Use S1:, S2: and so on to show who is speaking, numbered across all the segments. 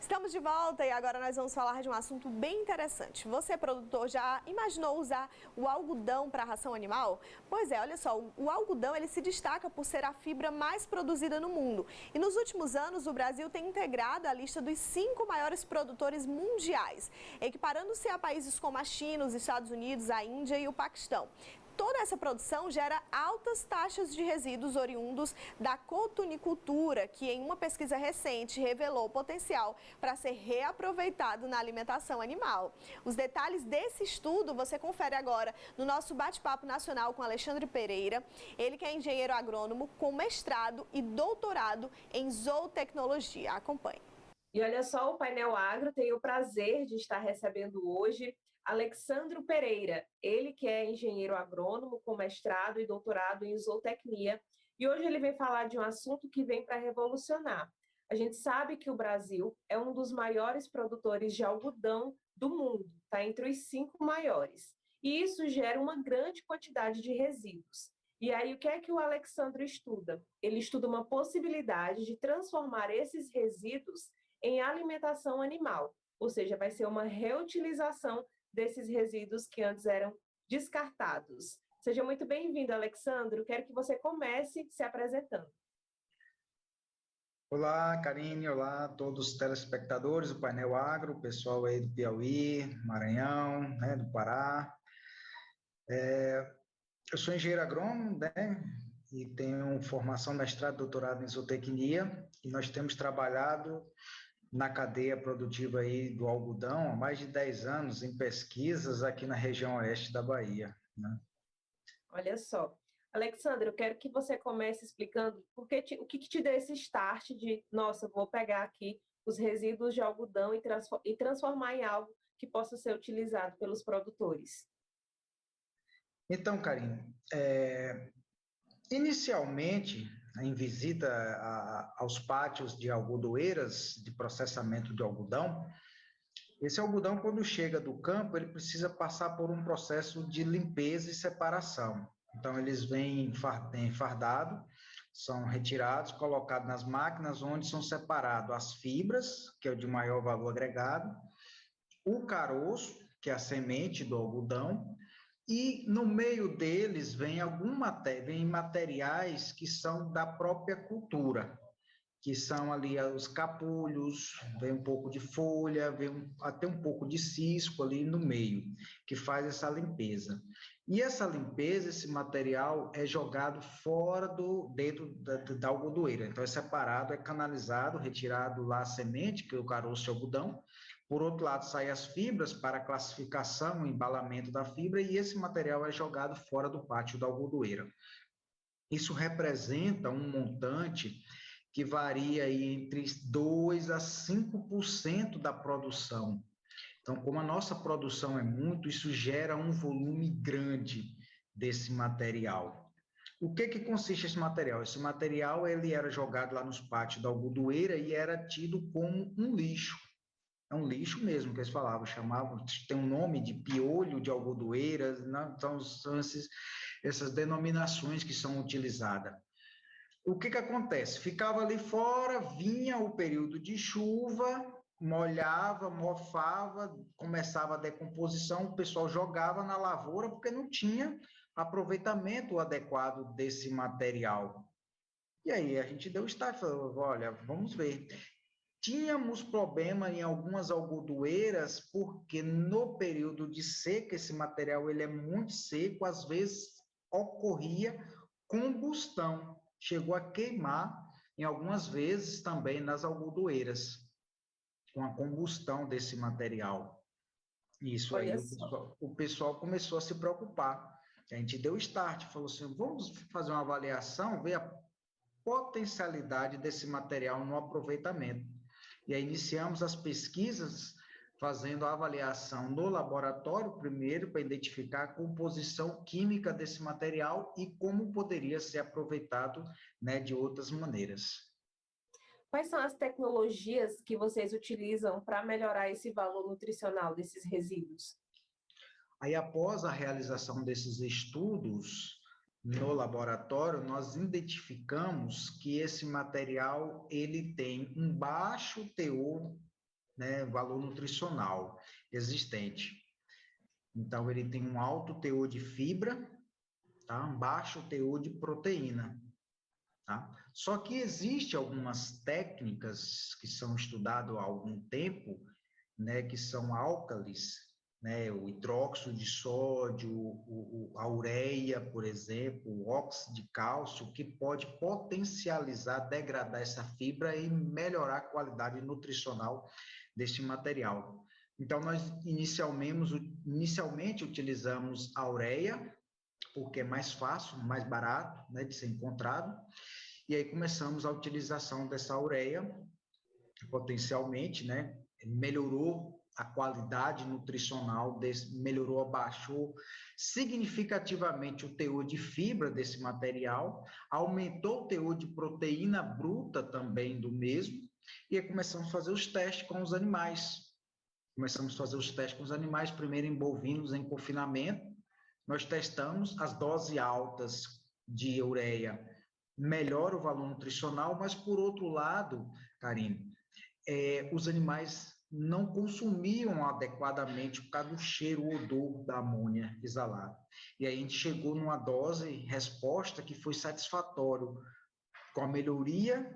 S1: Estamos de volta e agora nós vamos falar de um assunto bem interessante. Você, produtor, já imaginou usar o algodão para ração animal? Pois é, olha só, o algodão ele se destaca por ser a fibra mais produzida no mundo. E nos últimos anos, o Brasil tem integrado a lista dos 5 maiores produtores mundiais, equiparando-se a países como a China, os Estados Unidos, a Índia e o Paquistão. Toda essa produção gera altas taxas de resíduos oriundos da cotonicultura, que em uma pesquisa recente revelou o potencial para ser reaproveitado na alimentação animal. Os detalhes desse estudo você confere agora no nosso bate-papo nacional com Alexandre Pereira, ele que é engenheiro agrônomo com mestrado e doutorado em zootecnologia. Acompanhe.
S2: E olha só, o Painel Agro tem o prazer de estar recebendo hoje Alexandre Pereira, ele que é engenheiro agrônomo com mestrado e doutorado em zootecnia. E hoje ele vem falar de um assunto que vem para revolucionar. A gente sabe que o Brasil é um dos maiores produtores de algodão do mundo, está entre os 5 maiores. E isso gera uma grande quantidade de resíduos. E aí, o que é que o Alexandre estuda? Ele estuda uma possibilidade de transformar esses resíduos em alimentação animal, ou seja, vai ser uma reutilização desses resíduos que antes eram descartados. Seja muito bem-vindo, Alexandre. Quero que você comece se apresentando.
S3: Olá, Karine. Olá a todos os telespectadores do Painel Agro, o pessoal aí do Piauí, Maranhão, né, do Pará. Eu sou engenheiro agrônomo, né, e tenho formação mestrado e doutorado em zootecnia, e nós temos trabalhado na cadeia produtiva aí do algodão há mais de 10 anos em pesquisas aqui na região oeste da Bahia, né?
S2: Olha só. Alexandre, eu quero que você comece explicando o que te deu esse start de, nossa, vou pegar aqui os resíduos de algodão e transformar em algo que possa ser utilizado pelos produtores.
S3: Então, Karine, inicialmente, em visita aos pátios de algodoeiras de processamento de algodão, esse algodão, quando chega do campo, ele precisa passar por um processo de limpeza e separação. Então, eles vêm fardados, são retirados, colocados nas máquinas, onde são separados as fibras, que é o de maior valor agregado, o caroço, que é a semente do algodão, e no meio deles vem materiais que são da própria cultura, que são ali os capulhos, vem um pouco de folha, até um pouco de cisco ali no meio, que faz essa limpeza. E essa limpeza, esse material é jogado fora dentro da algodoeira. Então é separado, é canalizado, retirado lá a semente, que é o caroço de algodão. Por outro lado, saem as fibras para classificação, embalamento da fibra, e esse material é jogado fora do pátio da algodoeira. Isso representa um montante que varia aí entre 2% a 5% da produção. Então, como a nossa produção é muito, isso gera um volume grande desse material. O que consiste esse material? Esse material ele era jogado lá nos pátios da algodoeira e era tido como um lixo. É um lixo mesmo que eles chamavam, tem um nome de piolho de algodoeira, né? Então, são essas denominações que são utilizadas. O que acontece? Ficava ali fora, vinha o período de chuva, molhava, mofava, começava a decomposição, o pessoal jogava na lavoura porque não tinha aproveitamento adequado desse material. E aí a gente deu start, falou, olha, vamos ver. Tínhamos problema em algumas algodoeiras, porque no período de seca, esse material ele é muito seco, às vezes ocorria combustão, chegou a queimar em algumas vezes também nas algodoeiras, com a combustão desse material. Isso aí o pessoal começou a se preocupar. A gente deu start, falou assim, vamos fazer uma avaliação, ver a potencialidade desse material no aproveitamento. E aí iniciamos as pesquisas fazendo a avaliação no laboratório, primeiro, para identificar a composição química desse material e como poderia ser aproveitado, né, de outras maneiras.
S2: Quais são as tecnologias que vocês utilizam para melhorar esse valor nutricional desses resíduos?
S3: Aí, após a realização desses estudos no laboratório, nós identificamos que esse material ele tem um baixo teor né, valor nutricional existente. Então, ele tem um alto teor de fibra, tá? Um baixo teor de proteína. Tá? Só que existe algumas técnicas que são estudadas há algum tempo, né, que são álcalis, né, o hidróxido de sódio, a ureia, por exemplo, o óxido de cálcio, que pode potencializar, degradar essa fibra e melhorar a qualidade nutricional desse material. Então, nós inicialmente utilizamos a ureia, porque é mais fácil, mais barato, né, de ser encontrado, e aí começamos a utilização dessa ureia, potencialmente, né, melhorou a qualidade nutricional, melhorou, abaixou significativamente o teor de fibra desse material, aumentou o teor de proteína bruta também do mesmo, e aí começamos a fazer os testes com os animais. Começamos a fazer os testes com os animais, primeiro em bovinos em confinamento. Nós testamos as doses altas de ureia, melhora o valor nutricional, mas por outro lado, Karine, os animais não consumiam adequadamente por causa do cheiro, o odor da amônia exalada. E aí a gente chegou numa dose resposta que foi satisfatório, com a melhoria,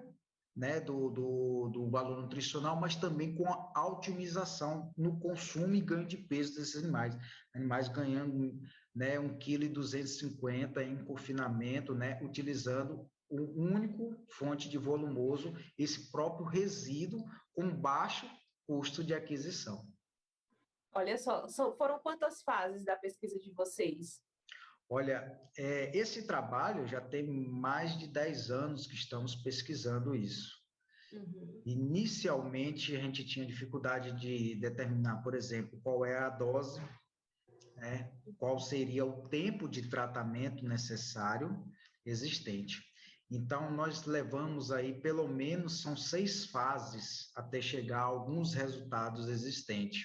S3: né, do valor nutricional, mas também com a otimização no consumo e ganho de peso desses animais. Animais ganhando, né, 1,250 kg em confinamento, né, utilizando um único fonte de volumoso, esse próprio resíduo com baixo custo de aquisição.
S2: Olha só, foram quantas fases da pesquisa de vocês?
S3: Olha, esse trabalho já tem mais de 10 anos que estamos pesquisando isso.
S2: Uhum.
S3: Inicialmente, a gente tinha dificuldade de determinar, por exemplo, qual é a dose, né? Qual seria o tempo de tratamento necessário existente. Então, nós levamos aí, pelo menos, são 6 fases até chegar a alguns resultados existentes.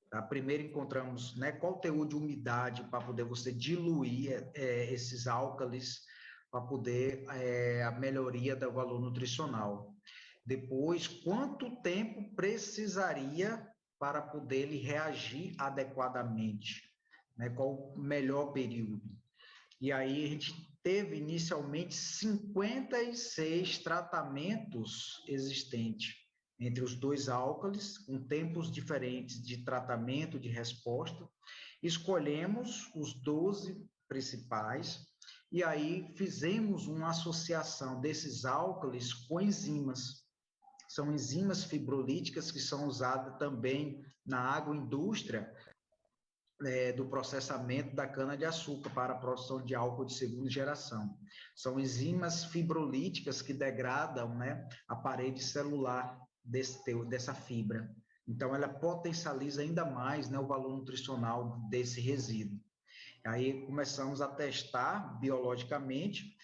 S3: Tá? Primeiro encontramos, né, qual o teor de umidade para poder você diluir esses álcalis, para poder a melhoria do valor nutricional. Depois, quanto tempo precisaria para poder ele reagir adequadamente, né? Qual o melhor período. E aí a gente teve inicialmente 56 tratamentos existentes entre os dois álcalis, com tempos diferentes de tratamento, de resposta. Escolhemos os 12 principais e aí fizemos uma associação desses álcalis com enzimas. São enzimas fibrolíticas que são usadas também na agroindústria, do processamento da cana-de-açúcar para a produção de álcool de segunda geração. São enzimas fibrolíticas que degradam, né, a parede celular dessa fibra. Então, ela potencializa ainda mais, né, o valor nutricional desse resíduo. Aí começamos a testar biologicamente,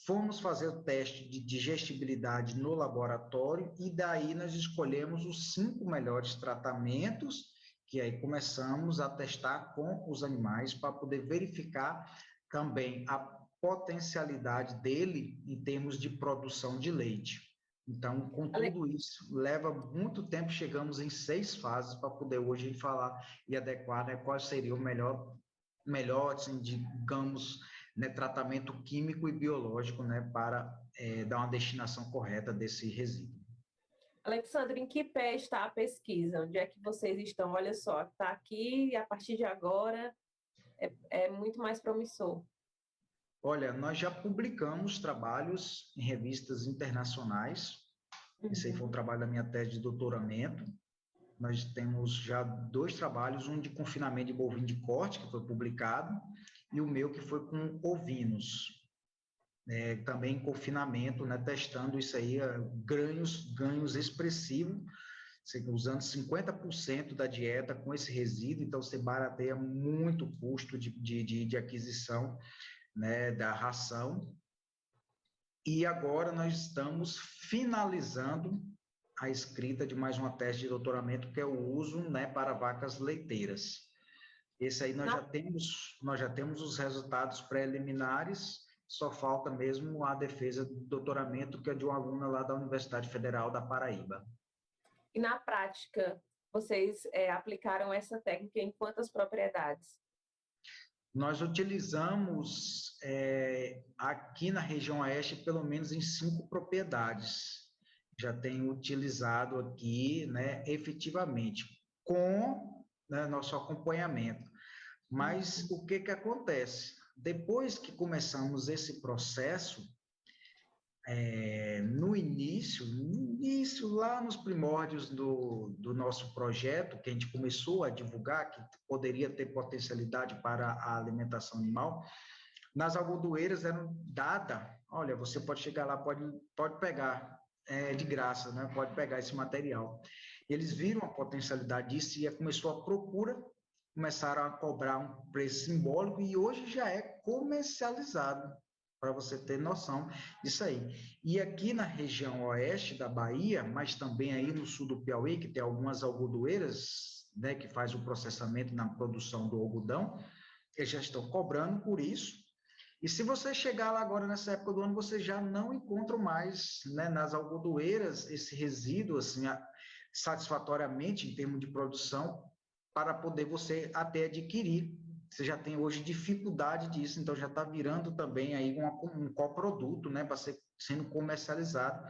S3: fomos fazer o teste de digestibilidade no laboratório e daí nós escolhemos os 5 melhores tratamentos, que aí começamos a testar com os animais para poder verificar também a potencialidade dele em termos de produção de leite. Então, com tudo isso, leva muito tempo, chegamos em 6 fases para poder hoje falar e adequar, né, qual seria o melhor assim, digamos, né, tratamento químico e biológico, né, para dar uma destinação correta desse resíduo.
S2: Alexandre, em que pé está a pesquisa? Onde é que vocês estão? Olha só, está aqui e a partir de agora é muito mais promissor.
S3: Olha, nós já publicamos trabalhos em revistas internacionais. Esse aí foi um trabalho da minha tese de doutoramento. Nós temos já 2 trabalhos, um de confinamento de bovino de corte, que foi publicado, e o meu que foi com ovinos. Também em confinamento, né, testando isso aí, ganhos expressivos, usando 50% da dieta com esse resíduo, então você barateia muito o custo de aquisição, né, da ração. E agora nós estamos finalizando a escrita de mais uma tese de doutoramento, que é o uso, né, para vacas leiteiras. Esse aí nós já temos os resultados preliminares, só falta mesmo a defesa do doutoramento, que é de uma aluna lá da Universidade Federal da Paraíba.
S2: E na prática, vocês aplicaram essa técnica em quantas propriedades?
S3: Nós utilizamos aqui na região oeste pelo menos em 5 propriedades. Já tenho utilizado aqui, né, efetivamente, com, né, nosso acompanhamento. Mas o que acontece? Depois que começamos esse processo, no início, lá nos primórdios do nosso projeto, que a gente começou a divulgar, que poderia ter potencialidade para a alimentação animal, nas algodoeiras eram dada, olha, você pode chegar lá, pode pegar, de graça, né? Pode pegar esse material. Eles viram a potencialidade disso e começou a procura, começaram a cobrar um preço simbólico e hoje já é comercializado, para você ter noção disso aí. E aqui na região oeste da Bahia, mas também aí no sul do Piauí, que tem algumas algodoeiras, né, que faz o processamento na produção do algodão, eles já estão cobrando por isso. E se você chegar lá agora nessa época do ano, você já não encontra mais, né, nas algodoeiras esse resíduo assim, satisfatoriamente em termos de produção para poder você até adquirir. Você já tem hoje dificuldade disso, então já está virando também aí um coproduto, né, para ser sendo comercializado,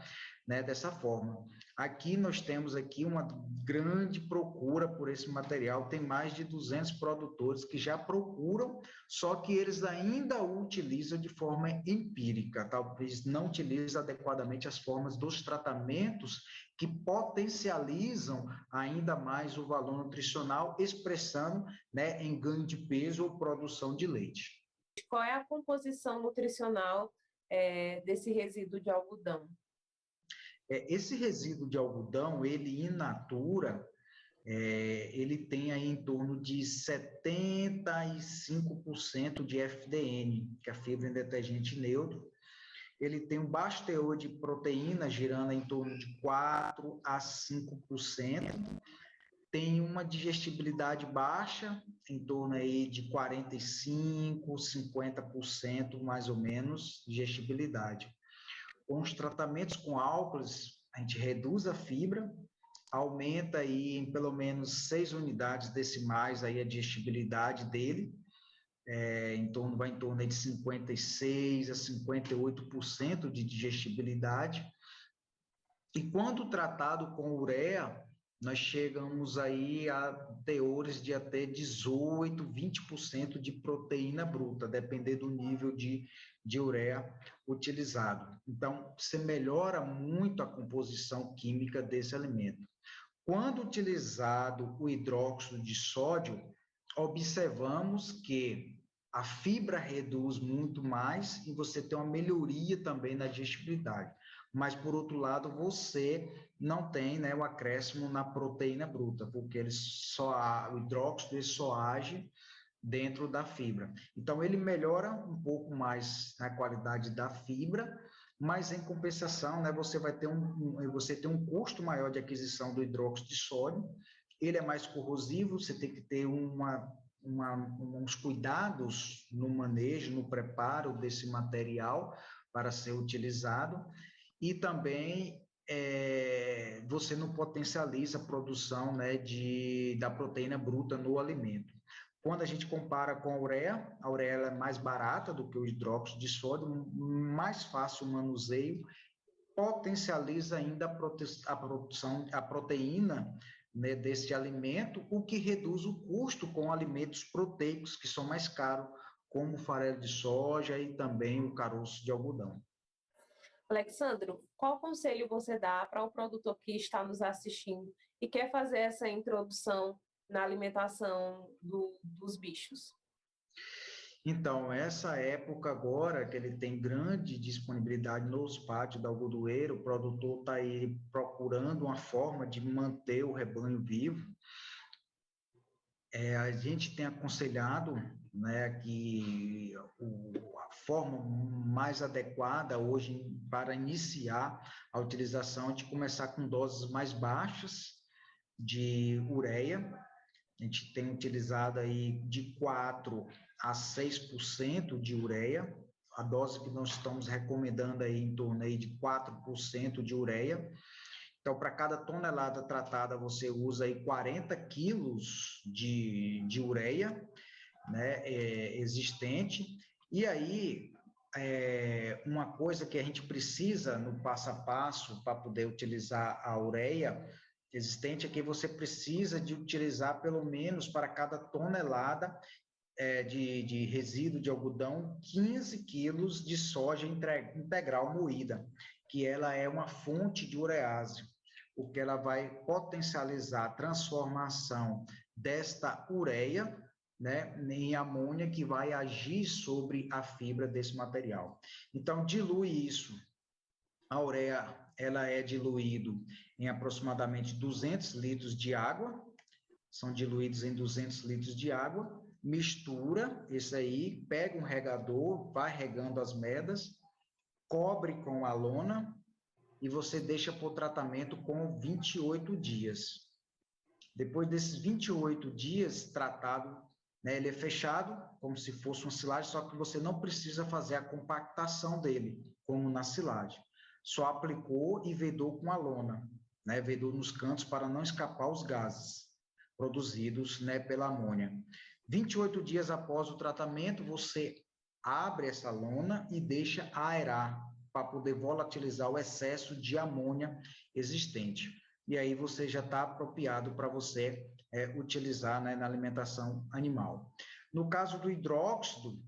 S3: né, dessa forma. Aqui nós temos aqui uma grande procura por esse material, tem mais de 200 produtores que já procuram, só que eles ainda o utilizam de forma empírica, talvez não utilizam adequadamente as formas dos tratamentos que potencializam ainda mais o valor nutricional, expressando, né, em ganho de peso ou produção de leite.
S2: Qual é a composição nutricional desse resíduo de algodão?
S3: Esse resíduo de algodão, ele in natura, ele tem aí em torno de 75% de FDN, que é a fibra em detergente neutro. Ele tem um baixo teor de proteína, girando em torno de 4 a 5%. Tem uma digestibilidade baixa, em torno aí de 45, 50% mais ou menos, digestibilidade. Com os tratamentos com álcools, a gente reduz a fibra, aumenta aí em pelo menos 6 unidades decimais aí a digestibilidade dele, vai em torno de 56 a 58% de digestibilidade. E quando tratado com ureia, nós chegamos aí a teores de até 18, 20% de proteína bruta, depender do nível de ureia utilizado. Então, você melhora muito a composição química desse alimento. Quando utilizado o hidróxido de sódio, observamos que a fibra reduz muito mais e você tem uma melhoria também na digestibilidade. Mas, por outro lado, você não tem, né, o acréscimo na proteína bruta, porque o hidróxido ele só age dentro da fibra. Então, ele melhora um pouco mais a qualidade da fibra, mas, em compensação, né, você vai ter você tem um custo maior de aquisição do hidróxido de sódio, ele é mais corrosivo, você tem que ter uns cuidados no manejo, no preparo desse material para ser utilizado, e também você não potencializa a produção, né, da proteína bruta no alimento. Quando a gente compara com a ureia ela é mais barata do que o hidróxido de sódio, mais fácil o manuseio, potencializa ainda a produção, a proteína, né, desse alimento, o que reduz o custo com alimentos proteicos que são mais caros, como o farelo de soja e também o caroço de algodão.
S2: Alexandro, qual conselho você dá para o produtor que está nos assistindo e quer fazer essa introdução na alimentação dos bichos?
S3: Então, essa época agora, que ele tem grande disponibilidade nos pátios da algodoeira, o produtor está aí procurando uma forma de manter o rebanho vivo. A gente tem aconselhado, né, que a forma mais adequada hoje para iniciar a utilização é de começar com doses mais baixas de ureia. A gente tem utilizado aí de 4 a 6% de ureia. A dose que nós estamos recomendando aí em torno aí de 4% de ureia. Então, para cada tonelada tratada, você usa aí 40 quilos de ureia, né, existente. E aí, uma coisa que a gente precisa no passo a passo para poder utilizar a ureia existente é que você precisa de utilizar pelo menos para cada tonelada de resíduo de algodão, 15 quilos de soja integral moída, que ela é uma fonte de urease, o que ela vai potencializar a transformação desta ureia, né, em amônia, que vai agir sobre a fibra desse material. Então, dilui isso. A ureia, ela é diluído em aproximadamente 200 litros de água, são diluídos em 200 litros de água, mistura isso aí, pega um regador, vai regando as medas, cobre com a lona e você deixa para o tratamento com 28 dias. Depois desses 28 dias tratado, né, ele é fechado, como se fosse uma silagem, só que você não precisa fazer a compactação dele, como na silagem. Só aplicou e vedou com a lona, né, vedou nos cantos para não escapar os gases produzidos, né, pela amônia. 28 dias após o tratamento, você abre essa lona e deixa aerar para poder volatilizar o excesso de amônia existente. E aí você já está apropriado para você utilizar, né, na alimentação animal. No caso do hidróxido,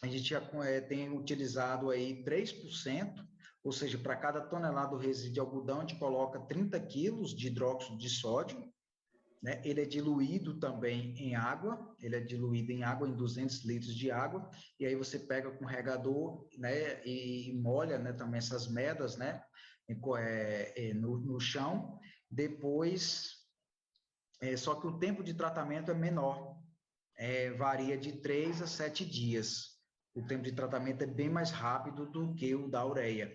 S3: a gente já tem utilizado aí 3%, ou seja, para cada tonelada do resíduo de algodão, a gente coloca 30 quilos de hidróxido de sódio, né? Ele é diluído também em água, ele é diluído em água, em 200 litros de água, e aí você pega com regador, né, e molha, né, também essas medas, né, no chão. Depois, só que o tempo de tratamento é menor, varia de 3 a 7 dias. O tempo de tratamento é bem mais rápido do que o da ureia,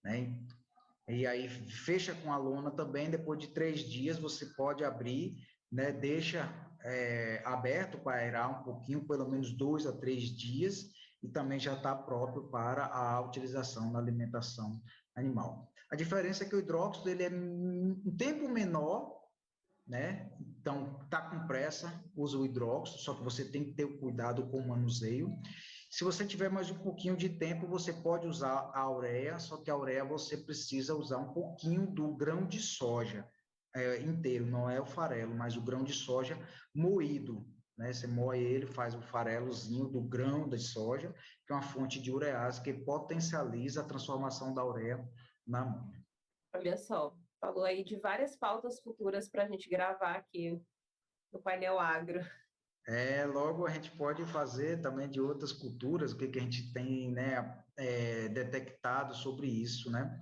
S3: né? E aí fecha com a lona também, depois de 3 dias você pode abrir, né? Deixa aberto para aerar um pouquinho, pelo menos 2 a 3 dias, e também já está próprio para a utilização na alimentação animal. A diferença é que o hidróxido ele é um tempo menor, né? Então, está com pressa, usa o hidróxido, só que você tem que ter o cuidado com o manuseio. Se você tiver mais um pouquinho de tempo, você pode usar a ureia, só que a ureia você precisa usar um pouquinho do grão de soja inteiro, não é o farelo, mas o grão de soja moído, né? Você moe ele, faz o farelozinho do grão de soja, que é uma fonte de urease que potencializa a transformação da ureia na amônia.
S2: Olha só, falou aí de várias pautas futuras para a gente gravar aqui no Painel Agro.
S3: Logo a gente pode fazer também de outras culturas, o que a gente tem, né, detectado sobre isso, né?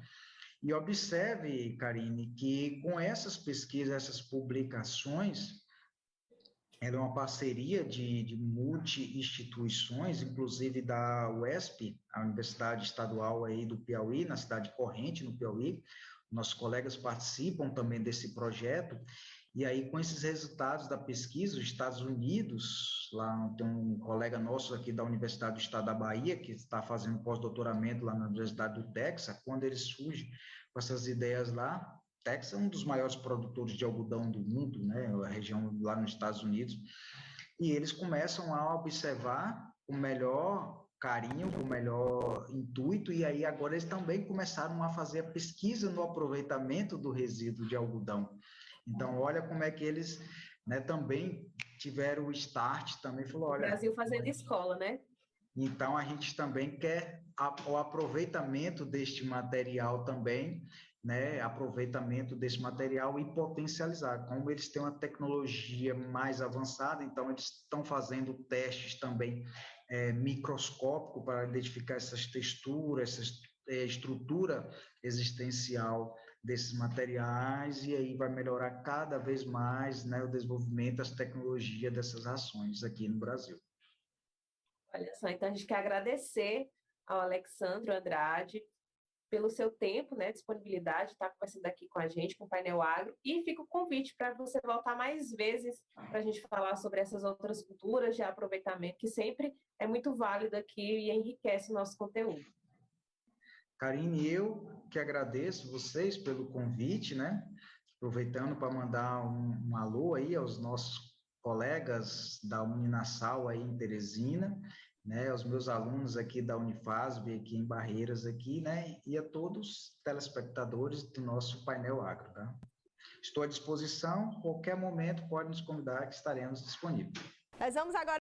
S3: E observe, Karine, que com essas pesquisas, essas publicações, ela é uma parceria de multi-instituições, inclusive da UESP, a Universidade Estadual aí do Piauí, na cidade de Corrente, no Piauí. Nossos colegas participam também desse projeto. E aí, com esses resultados da pesquisa, os Estados Unidos, lá tem um colega nosso aqui da Universidade do Estado da Bahia, que está fazendo pós-doutoramento lá na Universidade do Texas, quando ele surge com essas ideias lá, Texas é um dos maiores produtores de algodão do mundo, né, a região lá nos Estados Unidos, e eles começam a observar o melhor carinho, o melhor intuito, e aí agora eles também começaram a fazer a pesquisa no aproveitamento do resíduo de algodão. Então, olha como é que eles, né, também tiveram o start, também falou, olha...
S2: O Brasil fazendo escola, né?
S3: Então, a gente também quer o aproveitamento deste material também, né, aproveitamento desse material e potencializar. Como eles têm uma tecnologia mais avançada, então eles estão fazendo testes também microscópicos para identificar essas texturas, estrutura existencial desses materiais, e aí vai melhorar cada vez mais, né, o desenvolvimento das tecnologias dessas ações aqui no Brasil.
S2: Olha só, então a gente quer agradecer ao Alexandro Andrade pelo seu tempo, né, disponibilidade, estar conversando aqui com a gente, com o Painel Agro, e fica o convite para você voltar mais vezes para a gente falar sobre essas outras culturas de aproveitamento, que sempre é muito válido aqui e enriquece o nosso conteúdo.
S3: Karine, eu que agradeço vocês pelo convite, né? Aproveitando para mandar um alô aí aos nossos colegas da Uninasal aí em Teresina, né? Aos meus alunos aqui da Unifasb, aqui em Barreiras, aqui, né? E a todos os telespectadores do nosso painel agro, tá? Estou à disposição, qualquer momento pode nos convidar que estaremos disponíveis.
S1: Nós vamos agora